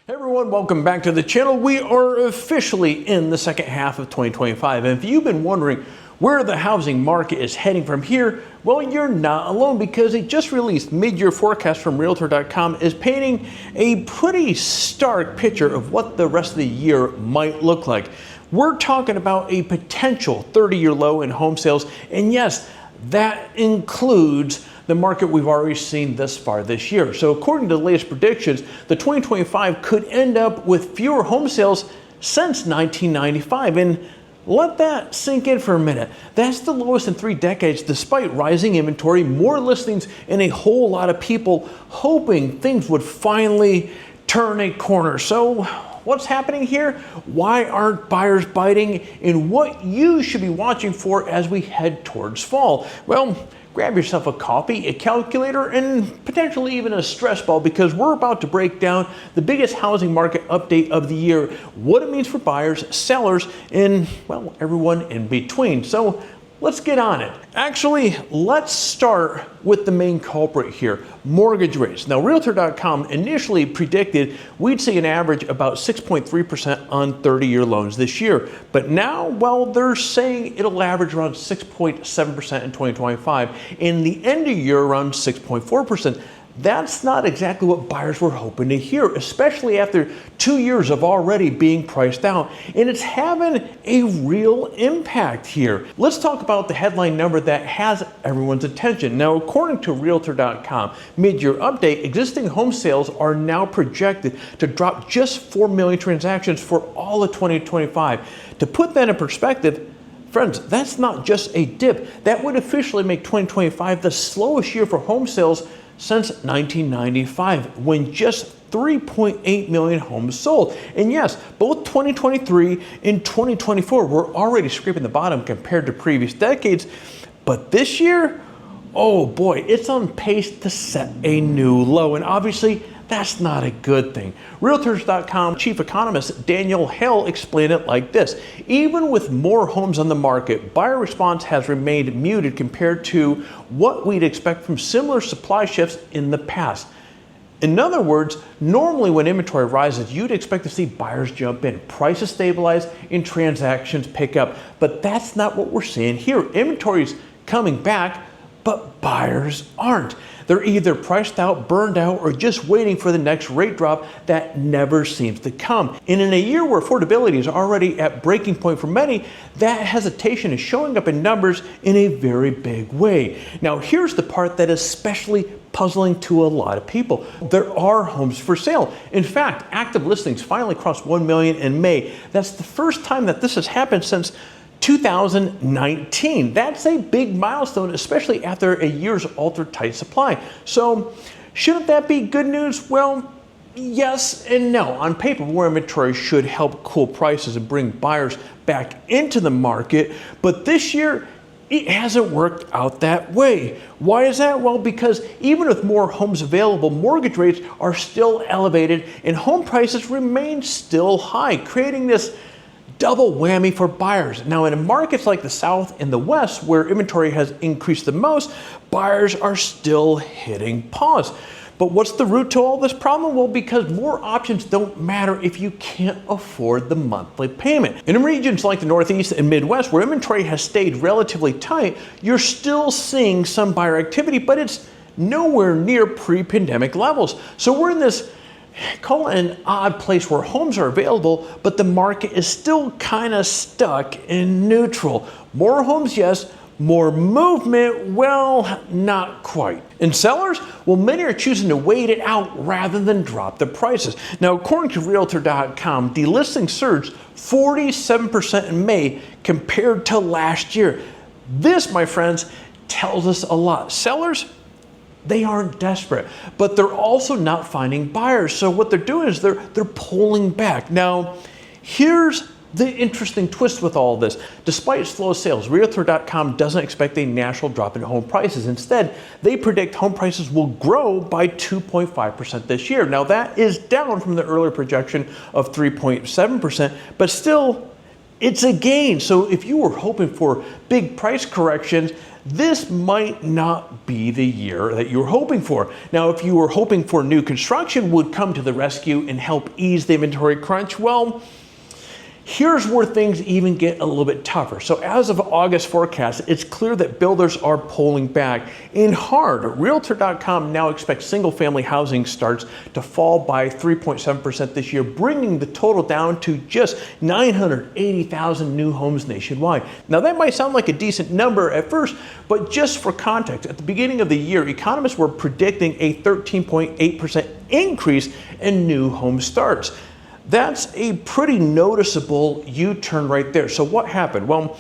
Hey everyone, welcome back to the channel. We are officially in the second half of 2025. And if you've been wondering where the housing market is heading from here, well, you're not alone because a just released mid-year forecast from Realtor.com is painting a pretty stark picture of what the rest of the year might look like. We're talking about a potential 30-year low in home sales, and yes, that includes the market we've already seen thus far this year. So according to the latest predictions, the 2025 could end up with fewer home sales since 1995. And let that sink in for a minute. That's the lowest in 3 decades, despite rising inventory, more listings, and a whole lot of people hoping things would finally turn a corner. So what's happening here? Why aren't buyers biting? And what you should be watching for as we head towards fall? Well, grab yourself a coffee, a calculator, and potentially even a stress ball, because we're about to break down the biggest housing market update of the year, what it means for buyers, sellers, and, well, everyone in between. So let's get on it. Actually, let's start with the main culprit here, mortgage rates. Now, Realtor.com initially predicted we'd see an average about 6.3% on 30-year loans this year. But now, well, they're saying it'll average around 6.7% in 2025, and the end of year around 6.4%. That's not exactly what buyers were hoping to hear, especially after 2 years of already being priced out, and it's having a real impact here. Let's talk about the headline number that has everyone's attention. Now, according to Realtor.com mid-year update, existing home sales are now projected to drop just 4 million transactions for all of 2025. To put that in perspective, friends, that's not just a dip. That would officially make 2025 the slowest year for home sales since 1995, when just 3.8 million homes sold. And yes, both 2023 and 2024 were already scraping the bottom compared to previous decades. But this year, oh boy, it's on pace to set a new low. And obviously, that's not a good thing. Realtors.com chief economist Daniel Hale explained it like this: even with more homes on the market, buyer response has remained muted compared to what we'd expect from similar supply shifts in the past. In other words, normally when inventory rises, you'd expect to see buyers jump in, prices stabilize, and transactions pick up. But that's not what we're seeing here. Inventory's coming back, but buyers aren't. They're either priced out, burned out, or just waiting for the next rate drop that never seems to come. And in a year where affordability is already at breaking point for many, that hesitation is showing up in numbers in a very big way. Now, here's the part that is especially puzzling to a lot of people. There are homes for sale. In fact, active listings finally crossed 1 million in May. That's the first time that this has happened since 2019. That's a big milestone, especially after a year's ultra tight supply. So shouldn't that be good news? Well, yes and no. On paper, more inventory should help cool prices and bring buyers back into the market. But this year, it hasn't worked out that way. Why is that? Well, because even with more homes available, mortgage rates are still elevated and home prices remain still high, creating this double whammy for buyers. Now, in markets like the South and the West, where inventory has increased the most, buyers are still hitting pause. But what's the root to all this problem? Well, because more options don't matter if you can't afford the monthly payment. And in regions like the Northeast and Midwest, where inventory has stayed relatively tight, you're still seeing some buyer activity, but it's nowhere near pre-pandemic levels. So we're in this, call it an odd place where homes are available, but the market is still kind of stuck in neutral. More homes, yes. More movement, well, not quite. And sellers? Well, many are choosing to wait it out rather than drop the prices. Now, according to Realtor.com, delisting surged 47% in May compared to last year. This, my friends, tells us a lot. Sellers, they aren't desperate, but they're also not finding buyers. So what they're doing is they're pulling back. Now, here's the interesting twist with all this. Despite slow sales, Realtor.com doesn't expect a national drop in home prices. Instead, they predict home prices will grow by 2.5% this year. Now, that is down from the earlier projection of 3.7%, but still, it's a gain. So if you were hoping for big price corrections, this might not be the year that you were hoping for. Now, if you were hoping for new construction would come to the rescue and help ease the inventory crunch, well, here's where things even get a little bit tougher. So as of August forecast, it's clear that builders are pulling back in hard. Realtor.com now expects single-family housing starts to fall by 3.7% this year, bringing the total down to just 980,000 new homes nationwide. Now that might sound like a decent number at first, but just for context, at the beginning of the year, economists were predicting a 13.8% increase in new home starts. That's a pretty noticeable U-turn right there. So what happened? Well,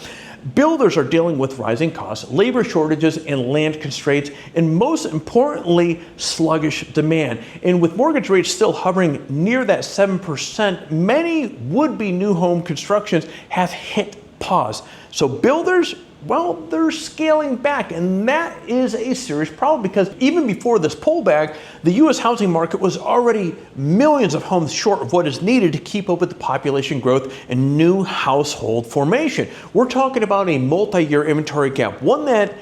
builders are dealing with rising costs, labor shortages, and land constraints, and most importantly, sluggish demand. And with mortgage rates still hovering near that 7%, many would-be new home constructions have hit pause. So builders, well, they're scaling back, and that is a serious problem because even before this pullback, the U.S. housing market was already millions of homes short of what is needed to keep up with the population growth and new household formation. We're talking about a multi-year inventory gap, one that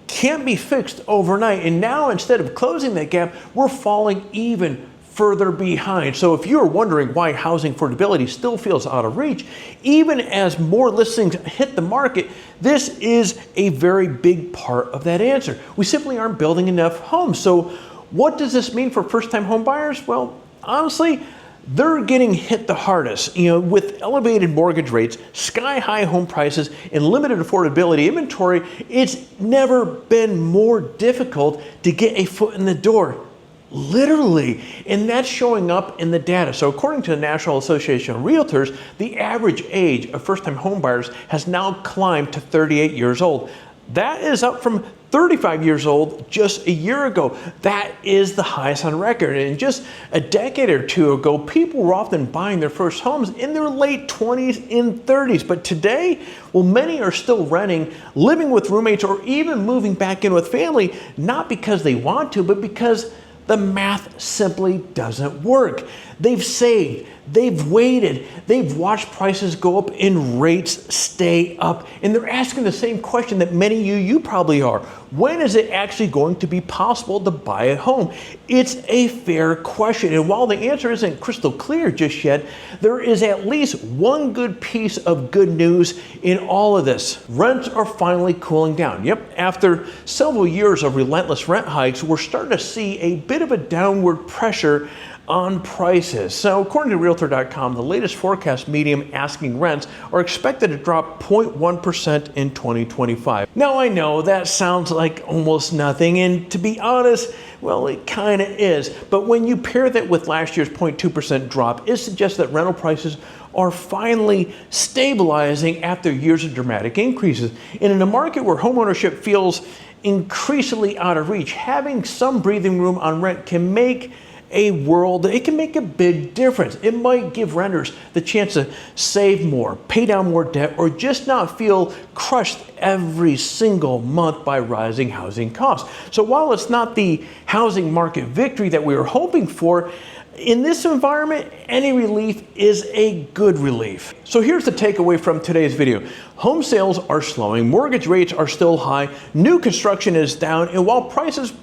can't be fixed overnight. And now, instead of closing that gap, we're falling even further behind. So if you're wondering why housing affordability still feels out of reach, even as more listings hit the market, this is a very big part of that answer. We simply aren't building enough homes. So what does this mean for first-time home buyers? Well, honestly, they're getting hit the hardest. With elevated mortgage rates, sky-high home prices, and limited affordability inventory, it's never been more difficult to get a foot in the door. Literally, and that's showing up in the data. So according to the National Association of Realtors, the average age of first-time homebuyers has now climbed to 38 years old. That is up from 35 years old just a year ago. That is the highest on record. And just a decade or two ago, people were often buying their first homes in their late 20s and 30s. But today, well, many are still renting, living with roommates, or even moving back in with family, not because they want to, but because the math simply doesn't work. They've saved, they've waited, they've watched prices go up and rates stay up. And they're asking the same question that many of you probably are. When is it actually going to be possible to buy a home? It's a fair question. And while the answer isn't crystal clear just yet, there is at least one good piece of good news in all of this. Rents are finally cooling down. Yep, after several years of relentless rent hikes, we're starting to see a bit of a downward pressure on prices. So according to Realtor.com, the latest forecast median asking rents are expected to drop 0.1% in 2025. Now I know that sounds like almost nothing, and to be honest, well, it kind of is. But when you pair that with last year's 0.2% drop, it suggests that rental prices are finally stabilizing after years of dramatic increases. And in a market where homeownership feels increasingly out of reach, having some breathing room on rent can make it can make a big difference. It might give renters the chance to save more, pay down more debt, or just not feel crushed every single month by rising housing costs. So while it's not the housing market victory that we were hoping for, in this environment, any relief is a good relief. So here's the takeaway from today's video. Home sales are slowing, mortgage rates are still high, new construction is down, and while prices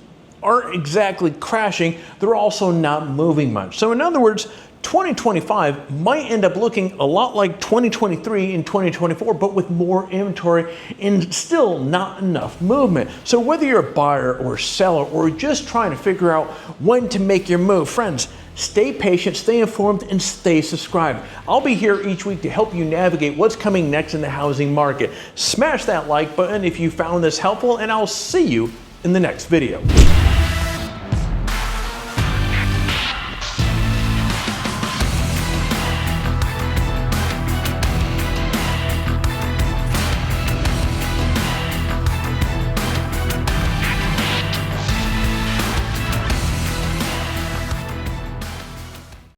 aren't exactly crashing, they're also not moving much. So in other words, 2025 might end up looking a lot like 2023 and 2024, but with more inventory and still not enough movement. So whether you're a buyer or seller or just trying to figure out when to make your move, friends, stay patient, stay informed, and stay subscribed. I'll be here each week to help you navigate what's coming next in the housing market. Smash that like button if you found this helpful, and I'll see you in the next video.